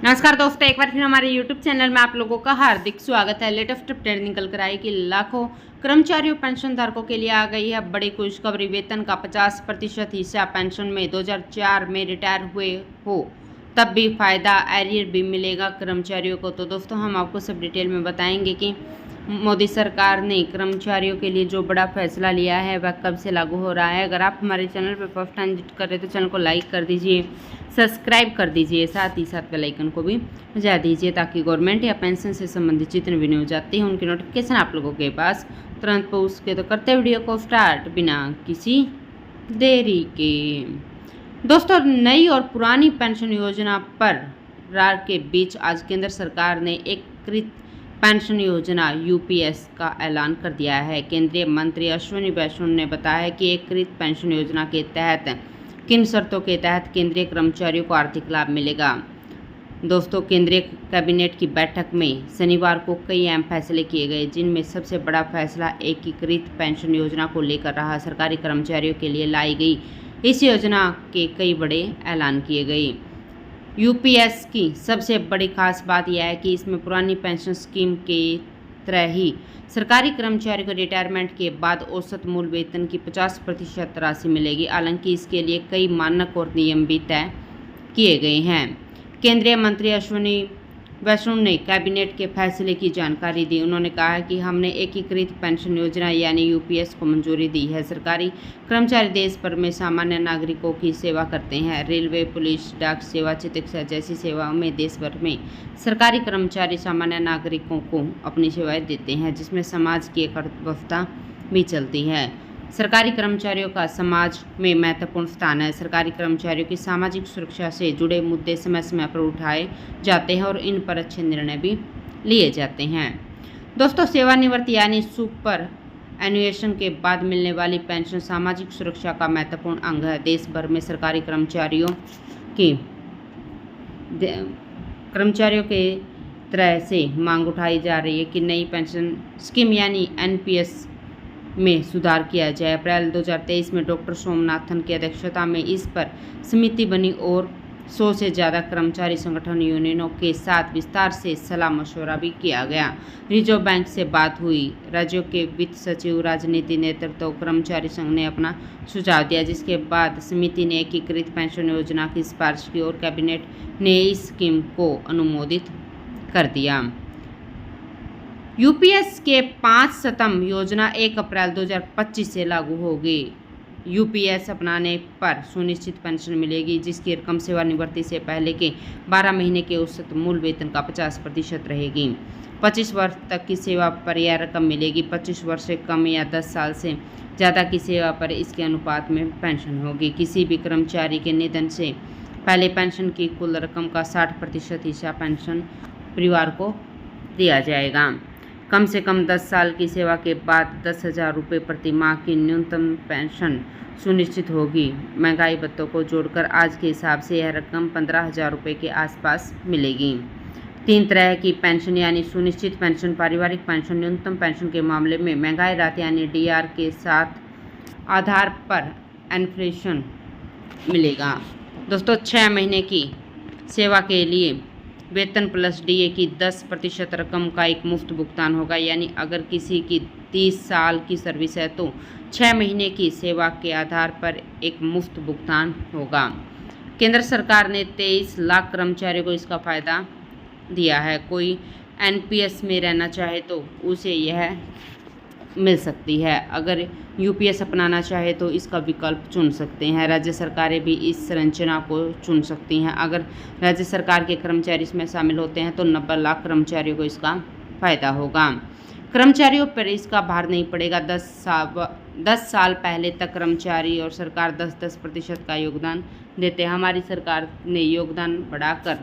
नमस्कार दोस्तों, एक बार फिर हमारे YouTube चैनल में आप लोगों का हार्दिक स्वागत है। लेटेस्ट अपडेट निकल कर आई कि लाखों कर्मचारियों पेंशन धारकों के लिए आ गई है बड़ी खुशखबरी। वेतन का 50% हिस्सा पेंशन में 2004 में रिटायर हुए हो तब भी फायदा एरियर भी मिलेगा कर्मचारियों को। तो दोस्तों, हम आपको सब डिटेल में बताएंगे कि मोदी सरकार ने कर्मचारियों के लिए जो बड़ा फैसला लिया है वह कब से लागू हो रहा है। अगर आप हमारे चैनल पर फर्स्ट टाइम विजिट कर रहे हैं तो चैनल को लाइक कर दीजिए, सब्सक्राइब कर दीजिए, साथ ही साथ बेल आइकन को भी बजा दीजिए ताकि गवर्नमेंट या पेंशन से संबंधित जितने भी न्यूज आती हैं उनकी नोटिफिकेशन आप लोगों के पास तुरंत पहुँच सके। तो करते वीडियो को स्टार्ट बिना किसी देरी के। दोस्तों, नई और पुरानी पेंशन योजना पर रार के बीच आज केंद्र सरकार ने एकीकृत पेंशन योजना यूपीएस का ऐलान कर दिया है। केंद्रीय मंत्री अश्विनी वैष्णव ने बताया कि एकीकृत पेंशन योजना के तहत किन शर्तों के तहत केंद्रीय कर्मचारियों को आर्थिक लाभ मिलेगा। दोस्तों, केंद्रीय कैबिनेट की बैठक में शनिवार को कई अहम फैसले किए गए, जिनमें सबसे बड़ा फैसला एकीकृत पेंशन योजना को लेकर रहा। सरकारी कर्मचारियों के लिए लाई गई इस योजना के कई बड़े ऐलान किए गए। यूपीएस की सबसे बड़ी खास बात यह है कि इसमें पुरानी पेंशन स्कीम के तरह ही सरकारी कर्मचारी को रिटायरमेंट के बाद औसत मूल वेतन की 50% राशि मिलेगी। हालांकि इसके लिए कई मानक और नियम भी तय किए गए हैं। केंद्रीय मंत्री अश्विनी वैष्णव ने कैबिनेट के फैसले की जानकारी दी। उन्होंने कहा कि हमने एकीकृत पेंशन योजना यानी यूपीएस को मंजूरी दी है। सरकारी कर्मचारी देश भर में सामान्य नागरिकों की सेवा करते हैं। रेलवे, पुलिस, डाक सेवा, चिकित्सा जैसी सेवाओं में देश भर में सरकारी कर्मचारी सामान्य नागरिकों को अपनी सेवाएं देते हैं, जिसमें समाज की एक अर्थव्यवस्था भी चलती है। सरकारी कर्मचारियों का समाज में महत्वपूर्ण स्थान है। सरकारी कर्मचारियों की सामाजिक सुरक्षा से जुड़े मुद्दे समय समय पर उठाए जाते हैं और इन पर अच्छे निर्णय भी लिए जाते हैं। दोस्तों, सेवानिवृत्ति यानी सुपर एन्युएशन के बाद मिलने वाली पेंशन सामाजिक सुरक्षा का महत्वपूर्ण अंग है। देश भर में सरकारी कर्मचारियों के तरह से मांग उठाई जा रही है कि नई पेंशन स्कीम यानी एनपीएस में सुधार किया जाए। अप्रैल 2023 में डॉक्टर सोमनाथन की अध्यक्षता में इस पर समिति बनी और 100 से ज़्यादा कर्मचारी संगठन यूनियनों के साथ विस्तार से सलाह मशवरा भी किया गया। रिजर्व बैंक से बात हुई। राज्यों के वित्त सचिव, राजनीति नेतृत्व, कर्मचारी संघ ने अपना सुझाव दिया, जिसके बाद समिति ने एकीकृत पेंशन योजना की सिफारिश की और कैबिनेट ने इस स्कीम को अनुमोदित कर दिया। यूपीएस के 5 योजना 1 अप्रैल 2025 से लागू होगी। यूपीएस अपनाने पर सुनिश्चित पेंशन मिलेगी, जिसकी रकम सेवानिवृत्ति से पहले के 12 महीने के औसत मूल वेतन का 50% रहेगी। 25 वर्ष तक की सेवा पर यह रकम मिलेगी। 25 वर्ष से कम या 10 साल से ज़्यादा की सेवा पर इसके अनुपात में पेंशन होगी। किसी भी कर्मचारी के निधन से पहले पेंशन की कुल रकम का 60% हिस्सा पेंशन परिवार को दिया जाएगा। कम से कम 10 साल की सेवा के बाद 10,000 रुपये प्रति माह की न्यूनतम पेंशन सुनिश्चित होगी। महंगाई भत्तों को जोड़कर आज के हिसाब से यह रकम 15,000 रुपये के आसपास मिलेगी। 3 तरह की पेंशन यानी सुनिश्चित पेंशन, पारिवारिक पेंशन। न्यूनतम पेंशन के मामले में महंगाई राहत यानी डीआर के साथ आधार पर इन्फ्लेशन मिलेगा। दोस्तों, 6 महीने की सेवा के लिए वेतन प्लस डीए की 10% रकम का एक मुफ्त भुगतान होगा। यानी अगर किसी की 30 साल की सर्विस है तो 6 महीने की सेवा के आधार पर एक मुफ्त भुगतान होगा। केंद्र सरकार ने 23 लाख कर्मचारियों को इसका फ़ायदा दिया है। कोई एनपीएस में रहना चाहे तो उसे यह मिल सकती है। अगर यूपीएस अपनाना चाहे तो इसका विकल्प चुन सकते हैं। राज्य सरकारें भी इस संरचना को चुन सकती हैं। अगर राज्य सरकार के कर्मचारी इसमें शामिल होते हैं तो 90 लाख कर्मचारियों को इसका फ़ायदा होगा। कर्मचारियों पर इसका भार नहीं पड़ेगा। 10 साल पहले तक कर्मचारी और सरकार 10% का योगदान देते हैं। हमारी सरकार ने योगदान बढ़ाकर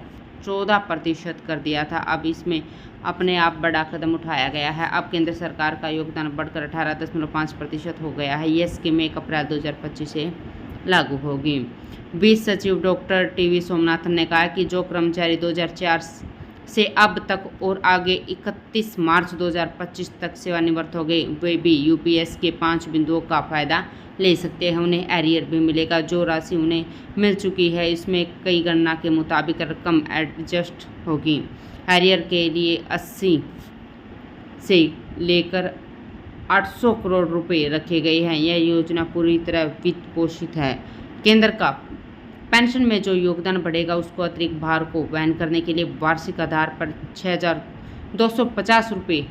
14% कर दिया था। अब इसमें अपने आप बड़ा कदम उठाया गया है। अब केंद्र सरकार का योगदान बढ़कर 18.5% हो गया है। यह स्कीम 1 अप्रैल 2025 से लागू होगी। वित्त सचिव डॉक्टर टीवी सोमनाथन ने कहा कि जो कर्मचारी 2004 से अब तक और आगे 31 मार्च 2025 तक सेवानिवृत्त हो गए वे भी यूपीएस के 5 बिंदुओं का फ़ायदा ले सकते हैं। उन्हें एरियर भी मिलेगा। जो राशि उन्हें मिल चुकी है इसमें कई गणना के मुताबिक रकम एडजस्ट होगी। एरियर के लिए 80 से लेकर 800 करोड़ रुपए रखे गए हैं। यह योजना पूरी तरह वित्त पोषित है। केंद्र का पेंशन में जो योगदान बढ़ेगा उसको अतिरिक्त भार को वहन करने के लिए वार्षिक आधार पर 6,250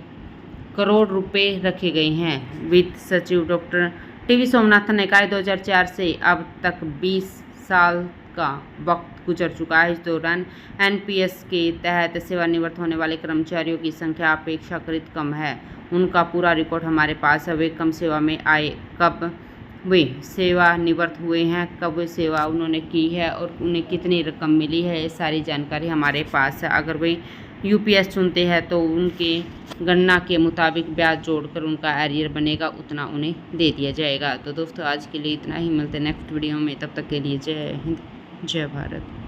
करोड़ रुपए रखे गए हैं। वित्त सचिव डॉक्टर टीवी सोमनाथन ने कहा 2004 से अब तक 20 साल का वक्त गुजर चुका है। इस दौरान एनपीएस के तहत सेवानिवृत्त होने वाले कर्मचारियों की संख्या अपेक्षाकृत कम है। उनका पूरा रिकॉर्ड हमारे पास है। वे कम सेवा में आए, कब वे सेवानिवृत्त हुए हैं, कब वे सेवा उन्होंने की है और उन्हें कितनी रकम मिली है, ये सारी जानकारी हमारे पास है। अगर वे यूपीएस चुनते हैं तो उनके गणना के मुताबिक ब्याज जोड़कर उनका एरियर बनेगा, उतना उन्हें दे दिया जाएगा। तो दोस्तों आज के लिए इतना ही, मिलते हैं नेक्स्ट वीडियो में। तब तक के लिए जय हिंद, जय भारत।